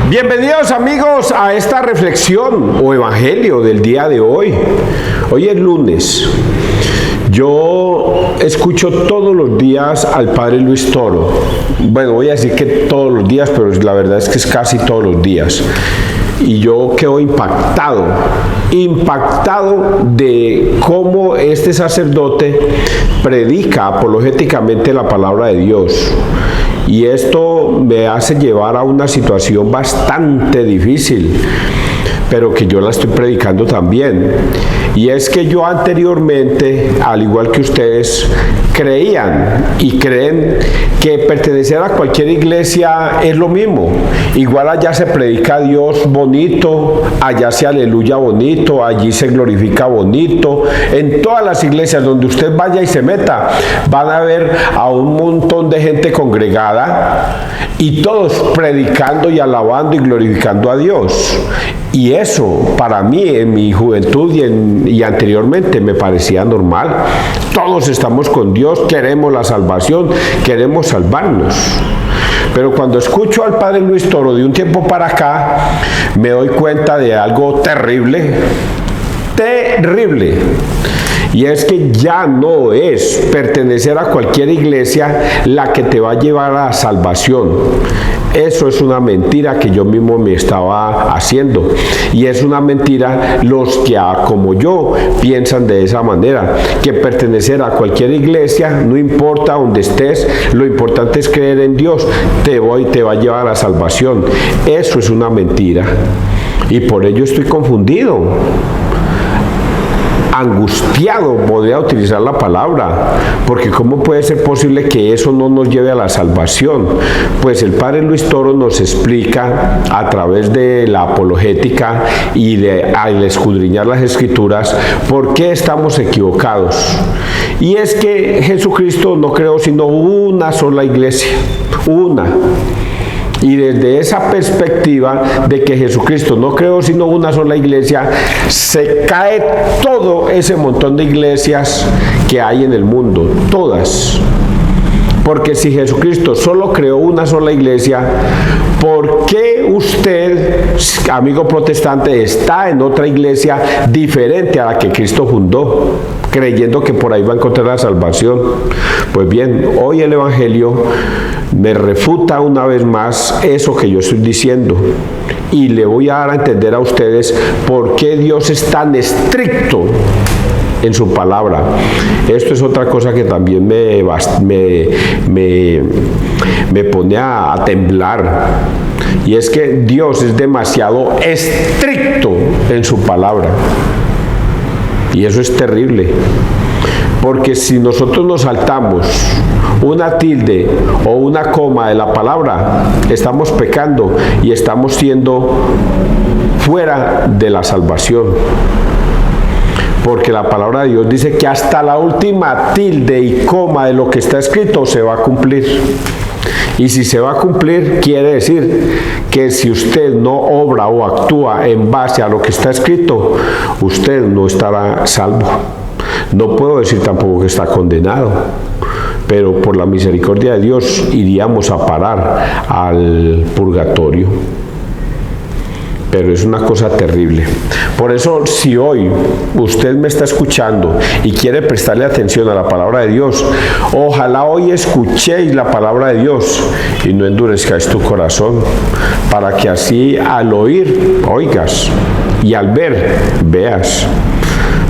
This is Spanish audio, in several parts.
Bienvenidos amigos a esta reflexión o evangelio del día de hoy. Hoy es lunes. Yo escucho todos los días al Padre Luis Toro. Bueno, voy a decir que todos los días, pero la verdad es que es casi todos los días. Y yo quedo impactado de cómo este sacerdote predica apologéticamente la palabra de Dios. Y esto me hace llevar a una situación bastante difícil, pero que yo la estoy predicando también. Y es que yo anteriormente, al igual que ustedes, creían y creen que pertenecer a cualquier iglesia es lo mismo. Igual allá se predica a Dios bonito, allá se aleluya bonito, allí se glorifica bonito. En todas las iglesias donde usted vaya y se meta, van a ver a un montón de gente congregada y todos predicando y alabando y glorificando a Dios. Y eso, para mí, en mi juventud y anteriormente, me parecía normal. Todos estamos con Dios, queremos la salvación, queremos salvarnos. Pero cuando escucho al Padre Luis Toro de un tiempo para acá, me doy cuenta de algo terrible. Y es que ya no es pertenecer a cualquier iglesia la que te va a llevar a la salvación. Eso es una mentira que yo mismo me estaba haciendo. Y es una mentira los que, como yo, piensan de esa manera. Que pertenecer a cualquier iglesia, no importa donde estés, lo importante es creer en Dios. Te va a llevar a la salvación. Eso es una mentira. Y por ello estoy confundido. Angustiado, podría utilizar la palabra, porque ¿cómo puede ser posible que eso no nos lleve a la salvación? Pues el Padre Luis Toro nos explica a través de la apologética y al escudriñar las Escrituras por qué estamos equivocados. Y es que Jesucristo no creó sino una sola iglesia, una. Y desde esa perspectiva de que Jesucristo no creó sino una sola iglesia, se cae todo ese montón de iglesias que hay en el mundo, todas. Porque si Jesucristo solo creó una sola iglesia, ¿por qué usted, amigo protestante, está en otra iglesia diferente a la que Cristo fundó, creyendo que por ahí va a encontrar la salvación? Pues bien, hoy el Evangelio me refuta una vez más eso que yo estoy diciendo. Y le voy a dar a entender a ustedes por qué Dios es tan estricto en su palabra. Esto es otra cosa que también me pone a temblar. Y es que Dios es demasiado estricto en su palabra. Y eso es terrible. Porque si nosotros nos saltamos una tilde o una coma de la palabra, estamos pecando y estamos siendo fuera de la salvación. Porque la palabra de Dios dice que hasta la última tilde y coma de lo que está escrito se va a cumplir. Y si se va a cumplir, quiere decir que si usted no obra o actúa en base a lo que está escrito, usted no estará salvo. No puedo decir tampoco que está condenado, pero por la misericordia de Dios iríamos a parar al purgatorio. Pero es una cosa terrible. Por eso, si hoy usted me está escuchando y quiere prestarle atención a la palabra de Dios, ojalá hoy escuchéis la palabra de Dios y no endurezcáis tu corazón, para que así al oír, oigas, y al ver, veas.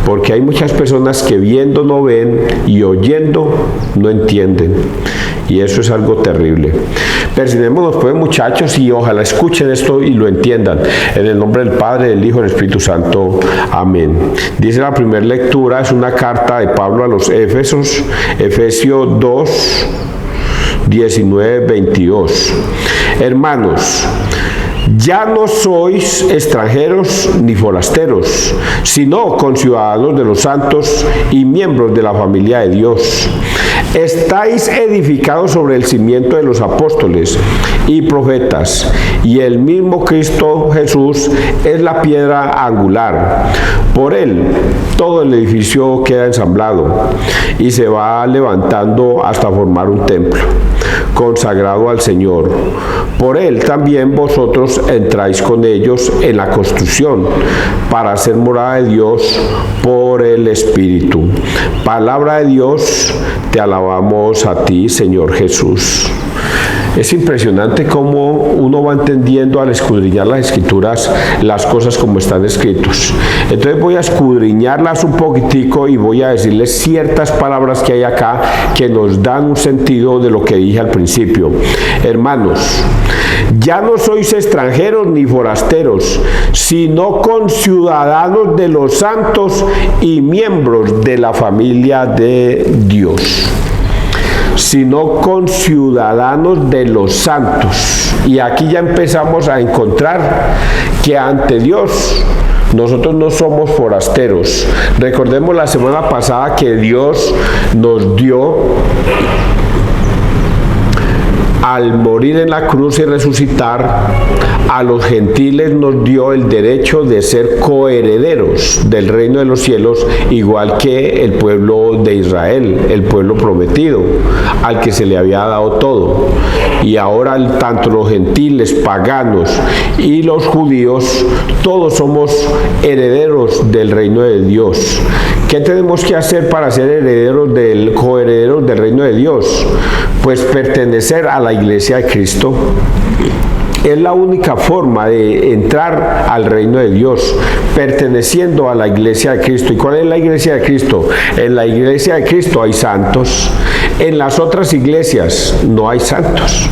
Porque hay muchas personas que viendo no ven y oyendo no entienden. Y eso es algo terrible. Persignémonos pues, muchachos, y ojalá escuchen esto y lo entiendan. En el nombre del Padre, del Hijo y del Espíritu Santo. Amén. Dice la primera lectura, es una carta de Pablo a los Éfesos, Efesios 2, 19, 22. Hermanos, ya no sois extranjeros ni forasteros, sino conciudadanos de los santos y miembros de la familia de Dios. Estáis edificados sobre el cimiento de los apóstoles y profetas, y el mismo Cristo Jesús es la piedra angular. Por él todo el edificio queda ensamblado y se va levantando hasta formar un templo, consagrado al Señor. Por él también vosotros entráis con ellos en la construcción, para hacer morada de Dios por el Espíritu. Palabra de Dios, te alabamos a ti, Señor Jesús. Es impresionante cómo uno va entendiendo al escudriñar las Escrituras las cosas como están escritos. Entonces voy a escudriñarlas un poquitico y voy a decirles ciertas palabras que hay acá que nos dan un sentido de lo que dije al principio. Hermanos, ya no sois extranjeros ni forasteros, sino conciudadanos de los santos y miembros de la familia de Dios. Sino conciudadanos de los santos. Y aquí ya empezamos a encontrar que ante Dios nosotros no somos forasteros. Recordemos la semana pasada que Dios nos dio, al morir en la cruz y resucitar, a los gentiles nos dio el derecho de ser coherederos del reino de los cielos, igual que el pueblo de Israel, el pueblo prometido, al que se le había dado todo. Y ahora tanto los gentiles, paganos y los judíos, todos somos herederos del reino de Dios. ¿Qué tenemos que hacer para ser coherederos del reino de Dios? Pues pertenecer a la iglesia de Cristo. Es la única forma de entrar al reino de Dios, perteneciendo a la iglesia de Cristo. ¿Y cuál es la iglesia de Cristo? En la iglesia de Cristo hay santos. En las otras iglesias no hay santos.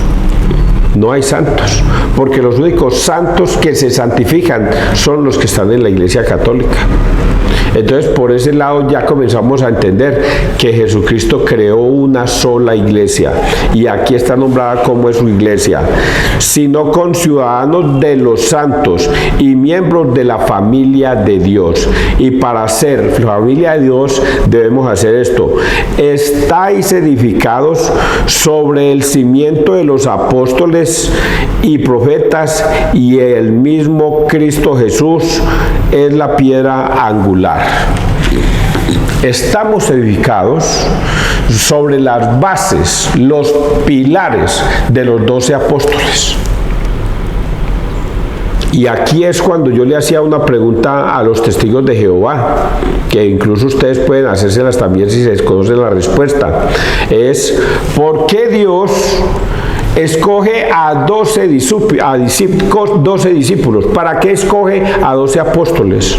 No hay santos, porque los únicos santos que se santifican son los que están en la iglesia católica. Entonces, por ese lado ya comenzamos a entender que Jesucristo creó una sola iglesia, y aquí está nombrada como es su iglesia, sino conciudadanos de los santos y miembros de la familia de Dios. Y para ser familia de Dios debemos hacer esto: estáis edificados sobre el cimiento de los apóstoles y profetas, y el mismo Cristo Jesús es la piedra angular. Estamos edificados sobre las bases, los pilares de los 12 apóstoles. Y aquí es cuando yo le hacía una pregunta a los testigos de Jehová, que incluso ustedes pueden hacérselas también si se desconocen la respuesta. Es: ¿por qué Dios escoge a 12 discípulos? ¿Para qué escoge a 12 apóstoles?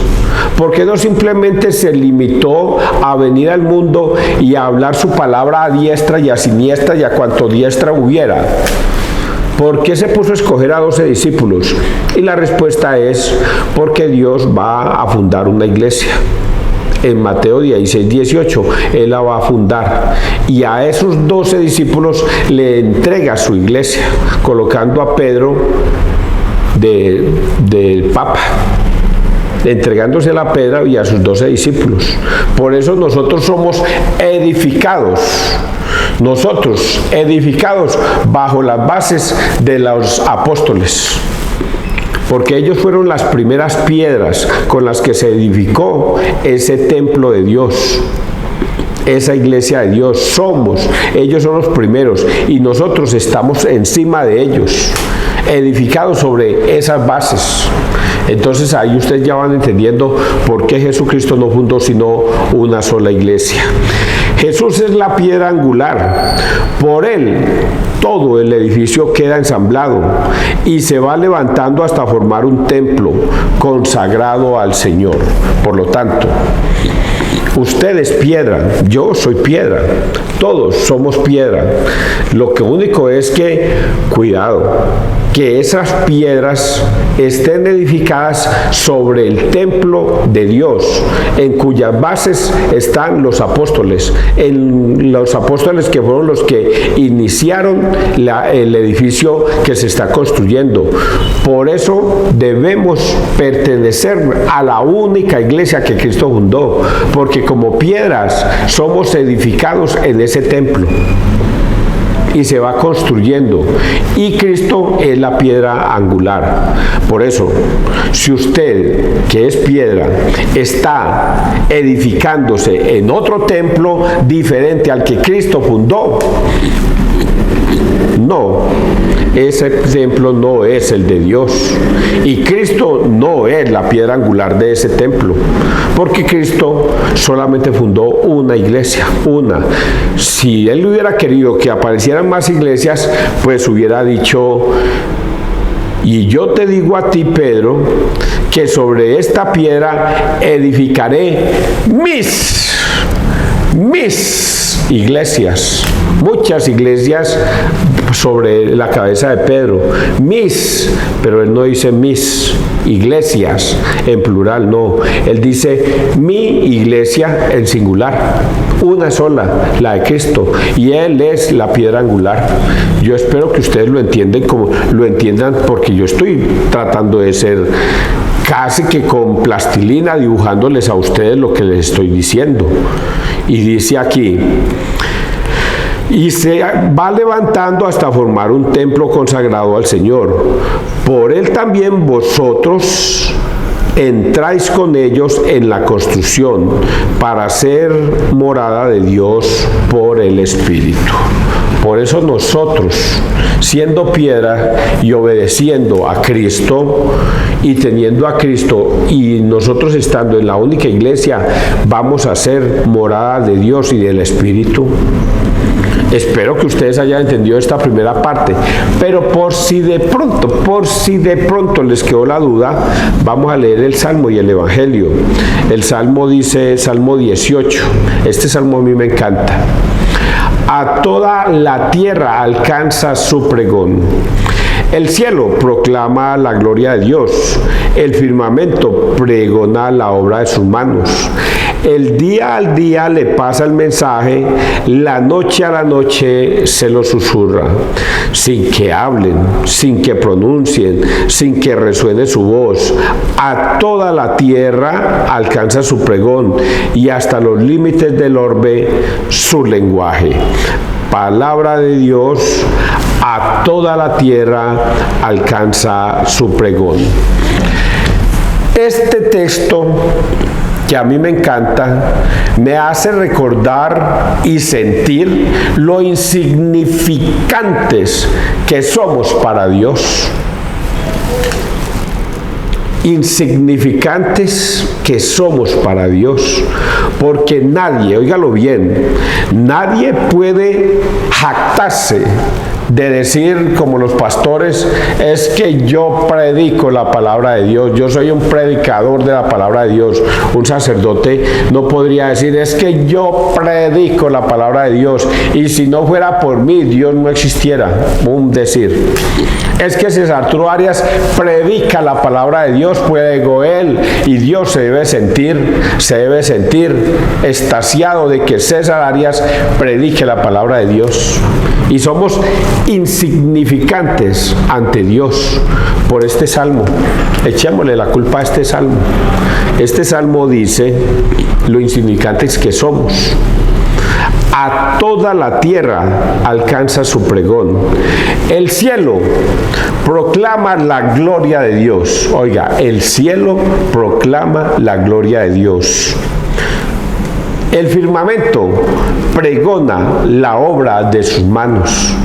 ¿Por qué no simplemente se limitó a venir al mundo y a hablar su palabra a diestra y a siniestra y a cuanto diestra hubiera? ¿Por qué se puso a escoger a 12 discípulos? Y la respuesta es: porque Dios va a fundar una iglesia. En Mateo 16, 18, Él la va a fundar, y a esos 12 discípulos le entrega su iglesia, colocando a Pedro del Papa, entregándosela a Pedro y a sus 12 discípulos. Por eso nosotros somos edificados. Nosotros edificados bajo las bases de los apóstoles, porque ellos fueron las primeras piedras con las que se edificó ese templo de Dios, esa iglesia de Dios. Ellos son los primeros y nosotros estamos encima de ellos, edificados sobre esas bases. Entonces ahí ustedes ya van entendiendo por qué Jesucristo no fundó sino una sola iglesia. Jesús es la piedra angular. Por él todo el edificio queda ensamblado y se va levantando hasta formar un templo consagrado al Señor. Por lo tanto, usted es piedra, yo soy piedra, todos somos piedra. Lo que único es que, cuidado, que esas piedras estén edificadas sobre el templo de Dios, en cuyas bases están los apóstoles, los apóstoles que fueron los que iniciaron el edificio que se está construyendo. Por eso debemos pertenecer a la única iglesia que Cristo fundó, porque como piedras somos edificados en ese templo y se va construyendo, y Cristo es la piedra angular. Por eso, si usted, que es piedra, está edificándose en otro templo diferente al que Cristo fundó, No, ese templo no es el de Dios. Y Cristo no es la piedra angular de ese templo. Porque Cristo solamente fundó una iglesia, una. Si Él hubiera querido que aparecieran más iglesias, pues hubiera dicho: y yo te digo a ti, Pedro, que sobre esta piedra edificaré mis iglesias, muchas iglesias sobre la cabeza de Pedro, pero él no dice mis iglesias en plural, no, él dice mi iglesia en singular, una sola, la de Cristo, y Él es la piedra angular. Yo espero que ustedes lo entiendan, porque yo estoy tratando de ser casi que con plastilina dibujándoles a ustedes lo que les estoy diciendo. Y dice aquí: y se va levantando hasta formar un templo consagrado al Señor. Por él también vosotros entráis con ellos en la construcción para ser morada de Dios por el Espíritu. Por eso nosotros, siendo piedra y obedeciendo a Cristo y teniendo a Cristo, y nosotros estando en la única iglesia, vamos a ser morada de Dios y del Espíritu. Espero que ustedes hayan entendido esta primera parte, pero por si de pronto les quedó la duda, vamos a leer el Salmo y el Evangelio. El Salmo dice, Salmo 18, este Salmo a mí me encanta. A toda la tierra alcanza su pregón. El cielo proclama la gloria de Dios, el firmamento pregona la obra de sus manos. El día al día le pasa el mensaje, la noche a la noche se lo susurra, sin que hablen, sin que pronuncien, sin que resuene su voz. A toda la tierra alcanza su pregón y hasta los límites del orbe su lenguaje. Palabra de Dios, a toda la tierra alcanza su pregón. Este texto, que a mí me encanta, me hace recordar y sentir lo insignificantes que somos para Dios. Insignificantes que somos para Dios, porque nadie, óigalo bien, nadie puede jactarse de decir como los pastores, es que yo predico la palabra de Dios, yo soy un predicador de la palabra de Dios. Un sacerdote no podría decir, es que yo predico la palabra de Dios y si no fuera por mí Dios no existiera. Un decir. Es que César Arturo Arias predica la palabra de Dios, pues él y Dios se debe sentir extasiado de que César Arias predique la palabra de Dios. Y somos insignificantes ante Dios por este salmo. Echémosle la culpa a este salmo. Este salmo dice lo insignificantes que somos. A toda la tierra alcanza su pregón. El cielo proclama la gloria de Dios. Oiga, el cielo proclama la gloria de Dios. El firmamento pregona la obra de sus manos.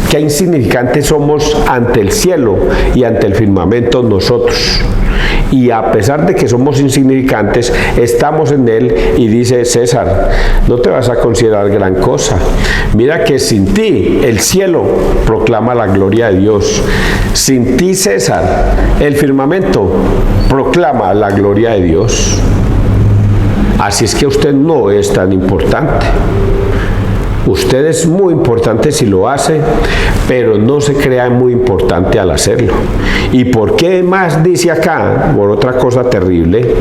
Qué insignificantes somos ante el cielo y ante el firmamento nosotros. Y a pesar de que somos insignificantes, estamos en él y dice César, no te vas a considerar gran cosa. Mira que sin ti el cielo proclama la gloria de Dios. Sin ti, César, el firmamento proclama la gloria de Dios. Así es que usted no es tan importante. Usted es muy importante si lo hace, pero no se crea muy importante al hacerlo. ¿Y por qué más dice acá? Por otra cosa terrible,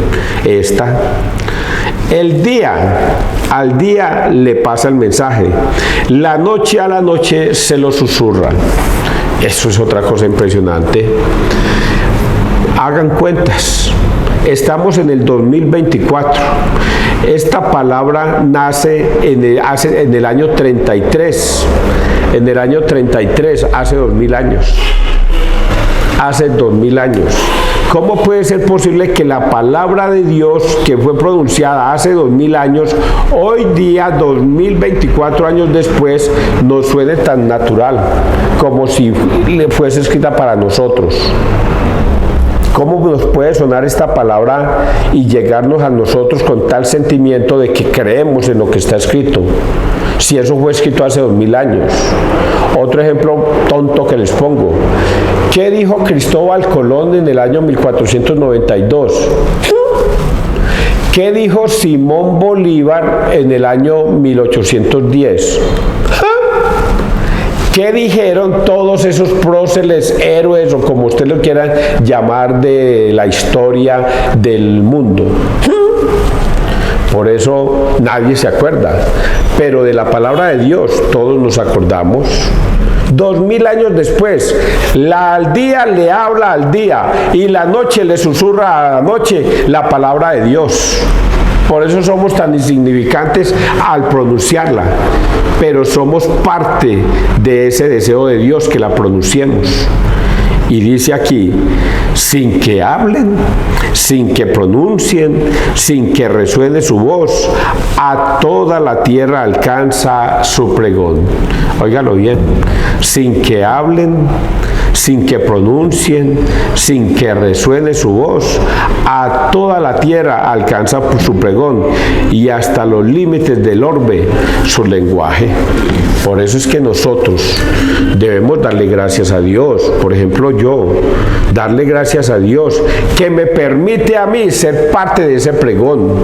el día al día le pasa el mensaje, la noche a la noche se lo susurran. Eso es otra cosa impresionante. Hagan cuentas. Estamos en el 2024. Esta palabra nace en el año 33. En el año 33, hace 2000 años. Hace 2000 años. ¿Cómo puede ser posible que la palabra de Dios que fue pronunciada hace 2000 años, hoy día, 2024 años después, nos suene tan natural, como si fuese escrita para nosotros? ¿Cómo nos puede sonar esta palabra y llegarnos a nosotros con tal sentimiento de que creemos en lo que está escrito? Si eso fue escrito hace 2000 años. Otro ejemplo tonto que les pongo. ¿Qué dijo Cristóbal Colón en el año 1492? ¿Qué dijo Simón Bolívar en el año 1810? ¿Qué dijeron todos esos próceres, héroes o como usted lo quiera llamar de la historia del mundo? Por eso nadie se acuerda, pero de la palabra de Dios todos nos acordamos. 2000 años después, al día le habla al día y la noche le susurra a la noche la palabra de Dios. Por eso somos tan insignificantes al pronunciarla, pero somos parte de ese deseo de Dios que la pronunciemos. Y dice aquí, sin que hablen, sin que pronuncien, sin que resuene su voz, a toda la tierra alcanza su pregón. Óigalo bien, sin que hablen, sin que pronuncien, sin que resuene su voz, a toda la tierra alcanza su pregón y hasta los límites del orbe su lenguaje. Por eso es que nosotros debemos darle gracias a Dios. Por ejemplo, yo, darle gracias a Dios que me permite a mí ser parte de ese pregón,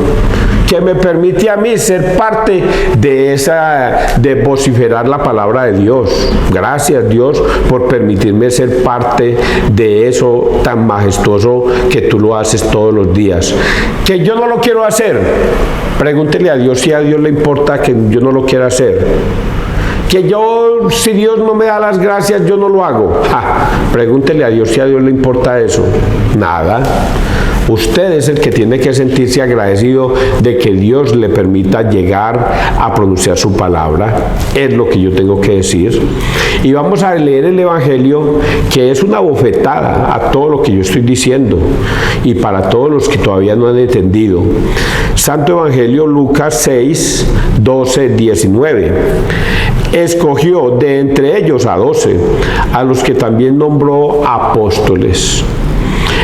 que me permite a mí ser parte de vociferar la palabra de Dios. Gracias, Dios, por permitirme ser parte de eso tan majestuoso que tú lo haces todos los días. Que yo no lo quiero hacer, pregúntele a Dios si a Dios le importa que yo no lo quiera hacer. Que yo, si Dios no me da las gracias, yo no lo hago. Pregúntele a Dios si a Dios le importa eso. Nada. Usted es el que tiene que sentirse agradecido de que Dios le permita llegar a pronunciar su palabra. Es lo que yo tengo que decir. Y vamos a leer el Evangelio, que es una bofetada a todo lo que yo estoy diciendo y para todos los que todavía no han entendido. Santo Evangelio, Lucas 6, 12, 19. Escogió de entre ellos a 12, a los que también nombró apóstoles.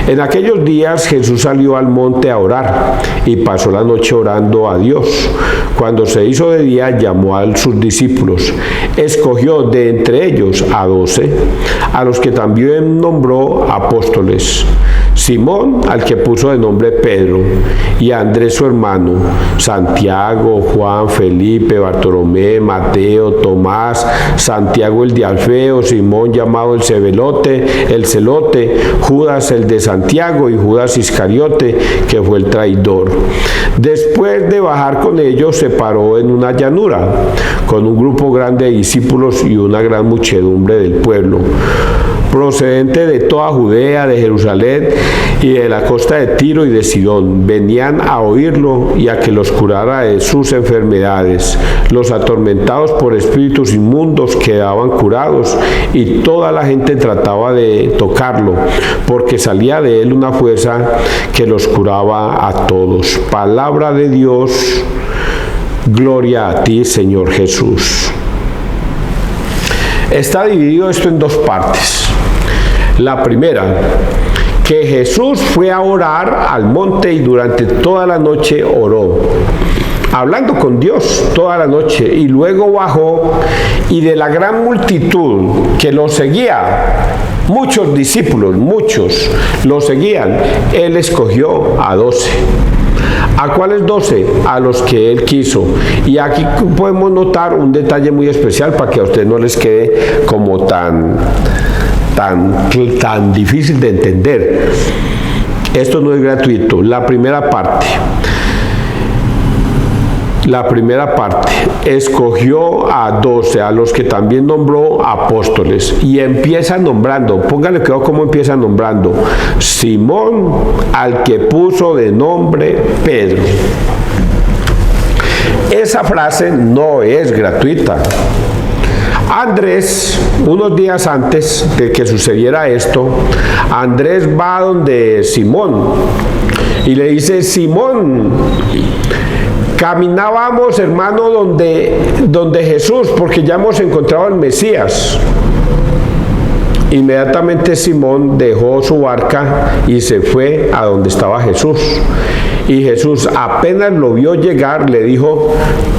En aquellos días Jesús salió al monte a orar y pasó la noche orando a Dios. Cuando se hizo de día, llamó a sus discípulos. Escogió de entre ellos a 12, a los que también nombró apóstoles. Simón, al que puso de nombre Pedro, y a Andrés su hermano, Santiago, Juan, Felipe, Bartolomé, Mateo, Tomás, Santiago el de Alfeo, Simón llamado el Celote, Judas el de Santiago y Judas Iscariote, que fue el traidor. Después de bajar con ellos, se paró en una llanura, con un grupo grande de discípulos y una gran muchedumbre del pueblo, procedente de toda Judea, de Jerusalén y de la costa de Tiro y de Sidón. Venían a oírlo y a que los curara de sus enfermedades. Los atormentados por espíritus inmundos quedaban curados y toda la gente trataba de tocarlo, porque salía de él una fuerza que los curaba a todos. Palabra de Dios, gloria a ti, Señor Jesús. Está dividido esto en dos partes. La primera, que Jesús fue a orar al monte y durante toda la noche oró, hablando con Dios toda la noche, y luego bajó y de la gran multitud que lo seguía, muchos discípulos, muchos lo seguían, él escogió a 12. ¿A cuáles 12? A los que él quiso. Y aquí podemos notar un detalle muy especial para que a usted no les quede como tan difícil de entender. Esto no es gratuito. La primera parte, escogió a 12, a los que también nombró apóstoles, y empieza nombrando, póngale cuidado cómo empieza nombrando: Simón, al que puso de nombre Pedro. Esa frase no es gratuita. Andrés, unos días antes de que sucediera esto, Andrés va donde Simón y le dice: Simón, caminábamos, hermano, donde Jesús, porque ya hemos encontrado al Mesías. Inmediatamente Simón dejó su barca y se fue a donde estaba Jesús. Y Jesús, apenas lo vio llegar, le dijo: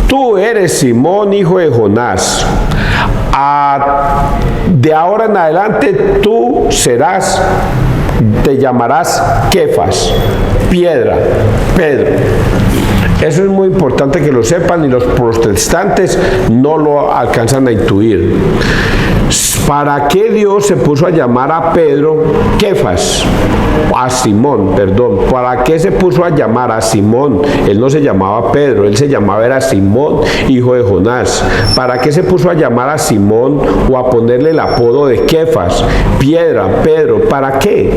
tú eres Simón, hijo de Jonás. De ahora en adelante tú te llamarás Kefas, piedra, Pedro. Eso es muy importante que lo sepan, y los protestantes no lo alcanzan a intuir. ¿Para qué Dios se puso a llamar a Pedro Kefas? A Simón, perdón. ¿Para qué se puso a llamar a Simón? Él no se llamaba Pedro, él se llamaba era Simón, hijo de Jonás. ¿Para qué se puso a llamar a Simón o a ponerle el apodo de Kefas, piedra, Pedro? ¿Para qué?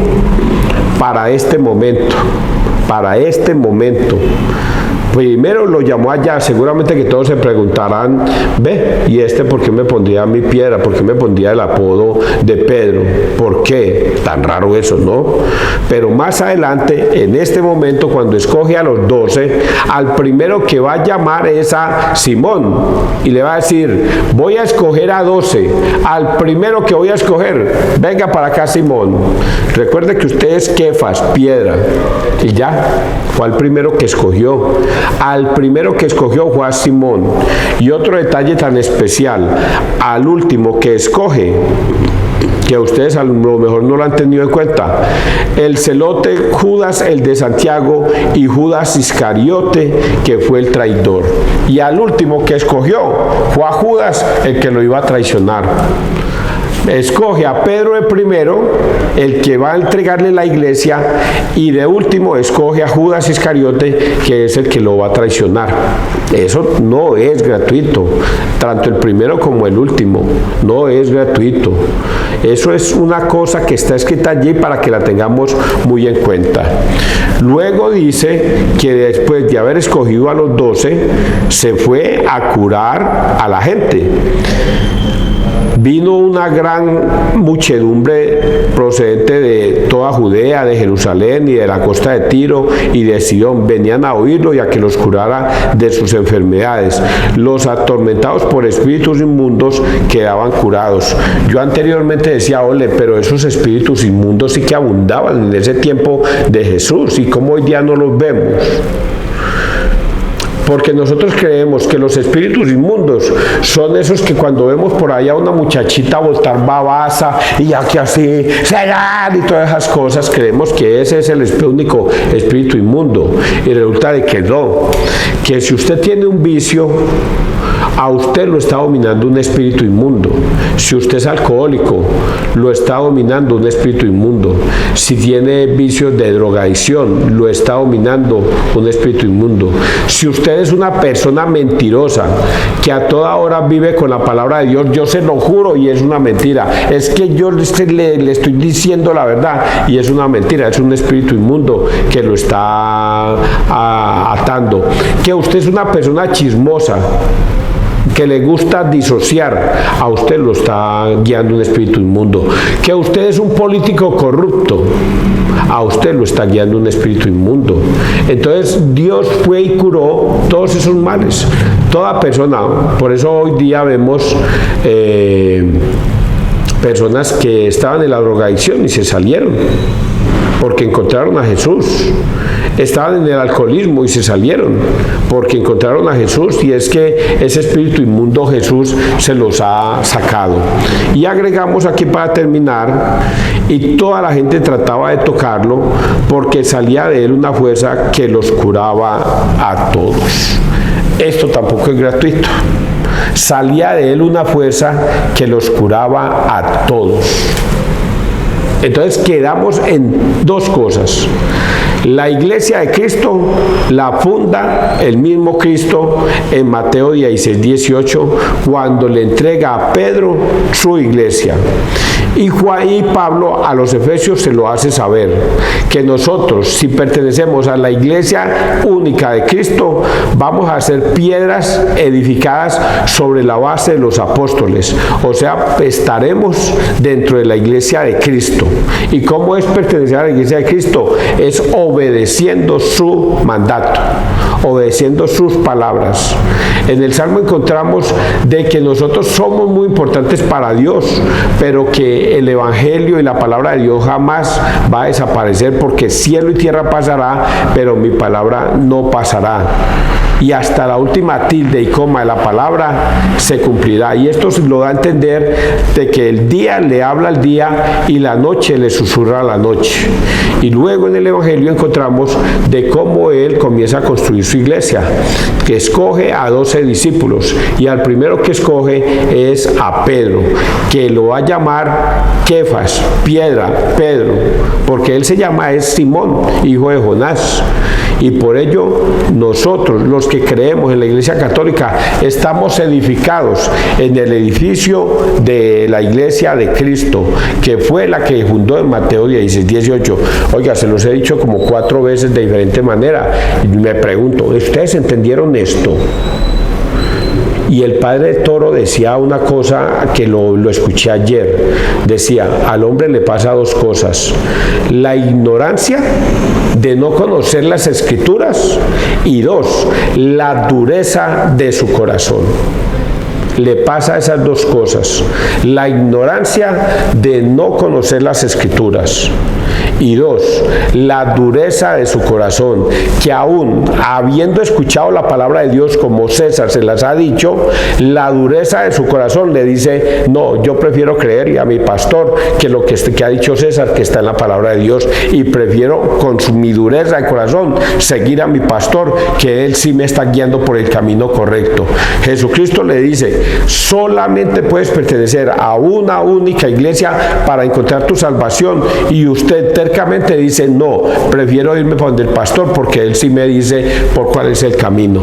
Para este momento. Para este momento. Primero lo llamó allá. Seguramente que todos se preguntarán: ve, ¿y por qué me pondría mi piedra? ¿Por qué me pondría el apodo de Pedro? ¿Por qué? Tan raro eso, ¿no? Pero más adelante, en este momento, cuando escoge a los 12, al primero que va a llamar es a Simón, y le va a decir: voy a escoger a 12, al primero que voy a escoger, venga para acá, Simón. Recuerde que usted es Kefas, piedra. Y ya, fue al primero que escogió. Al primero que escogió fue a Simón. Y otro detalle tan especial: al último que escoge, que ustedes a lo mejor no lo han tenido en cuenta, el celote Judas, el de Santiago, y Judas Iscariote, que fue el traidor. Y al último que escogió fue a Judas, el que lo iba a traicionar. Escoge a Pedro de primero, el que va a entregarle la iglesia, y de último escoge a Judas Iscariote, que es el que lo va a traicionar. Eso no es gratuito, tanto el primero como el último, no es gratuito. Eso es una cosa que está escrita allí para que la tengamos muy en cuenta. Luego dice que después de haber escogido a los 12, se fue a curar a la gente. Vino una gran muchedumbre procedente de toda Judea, de Jerusalén y de la costa de Tiro y de Sidón. Venían a oírlo y a que los curara de sus enfermedades. Los atormentados por espíritus inmundos quedaban curados. Yo anteriormente decía: ole, pero esos espíritus inmundos sí que abundaban en ese tiempo de Jesús, y cómo hoy día no los vemos. Porque nosotros creemos que los espíritus inmundos son esos que cuando vemos por allá a una muchachita botar babasa y aquí así, cegar y todas esas cosas, creemos que ese es el único espíritu inmundo. Y resulta de que no, que si usted tiene un vicio, a usted lo está dominando un espíritu inmundo. Si usted es alcohólico, lo está dominando un espíritu inmundo. Si tiene vicios de drogadicción, lo está dominando un espíritu inmundo. Si usted es una persona mentirosa, que a toda hora vive con la palabra de Dios: yo se lo juro y es una mentira, es que yo le estoy diciendo la verdad y es una mentira, es un espíritu inmundo que lo está atando. Que usted es una persona chismosa, que le gusta disociar, a usted lo está guiando un espíritu inmundo. Que usted es un político corrupto, a usted lo está guiando un espíritu inmundo. Entonces Dios fue y curó todos esos males. Toda persona, por eso hoy día vemos personas que estaban en la drogadicción y se salieron, porque encontraron a Jesús. Estaban en el alcoholismo y se salieron, porque encontraron a Jesús, y es que ese espíritu inmundo Jesús se los ha sacado. Y agregamos aquí para terminar: y toda la gente trataba de tocarlo, porque salía de él una fuerza que los curaba a todos. Esto tampoco es gratuito. Salía de él una fuerza que los curaba a todos. Entonces quedamos en dos cosas. La iglesia de Cristo la funda el mismo Cristo en Mateo 16, 18, cuando le entrega a Pedro su iglesia. Y Pablo a los efesios se lo hace saber, que nosotros, si pertenecemos a la iglesia única de Cristo, vamos a ser piedras edificadas sobre la base de los apóstoles. O sea, estaremos dentro de la iglesia de Cristo. ¿Y cómo es pertenecer a la iglesia de Cristo? Es obedeciendo su mandato, obedeciendo sus palabras. En el Salmo encontramos de que nosotros somos muy importantes para Dios, pero que el Evangelio y la palabra de Dios jamás va a desaparecer, porque cielo y tierra pasará, pero mi palabra no pasará. Y hasta la última tilde y coma de la palabra se cumplirá. Y esto lo da a entender de que el día le habla al día y la noche le susurra a la noche. Y luego en el Evangelio encontramos de cómo Él comienza a construir su iglesia, que escoge a 12 discípulos, y al primero que escoge es a Pedro, que lo va a llamar Kefas, piedra, Pedro, porque él se llama es Simón, hijo de Jonás. Y por ello nosotros, los que creemos en la Iglesia Católica, estamos edificados en el edificio de la Iglesia de Cristo, que fue la que fundó en Mateo 16:18. Oiga, se los he dicho como 4 veces de diferente manera. Y me pregunto, ¿ustedes entendieron esto? Y el padre Toro decía una cosa que lo escuché ayer. Decía, al hombre le pasa 2 cosas: la ignorancia de no conocer las Escrituras, y 2, la dureza de su corazón. Le pasa esas 2 cosas: la ignorancia de no conocer las Escrituras, y 2, la dureza de su corazón, que aún habiendo escuchado la palabra de Dios como César se las ha dicho, la dureza de su corazón le dice, no, yo prefiero creerle a mi pastor que lo que ha dicho César, que está en la palabra de Dios, y prefiero con mi dureza de corazón seguir a mi pastor, que él sí me está guiando por el camino correcto. Jesucristo le dice, solamente puedes pertenecer a una única iglesia para encontrar tu salvación, y usted tercamente dice, no, prefiero irme por donde el pastor, porque él sí me dice por cuál es el camino.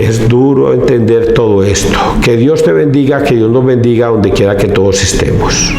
Es duro entender todo esto. Que Dios te bendiga, que Dios nos bendiga donde quiera que todos estemos.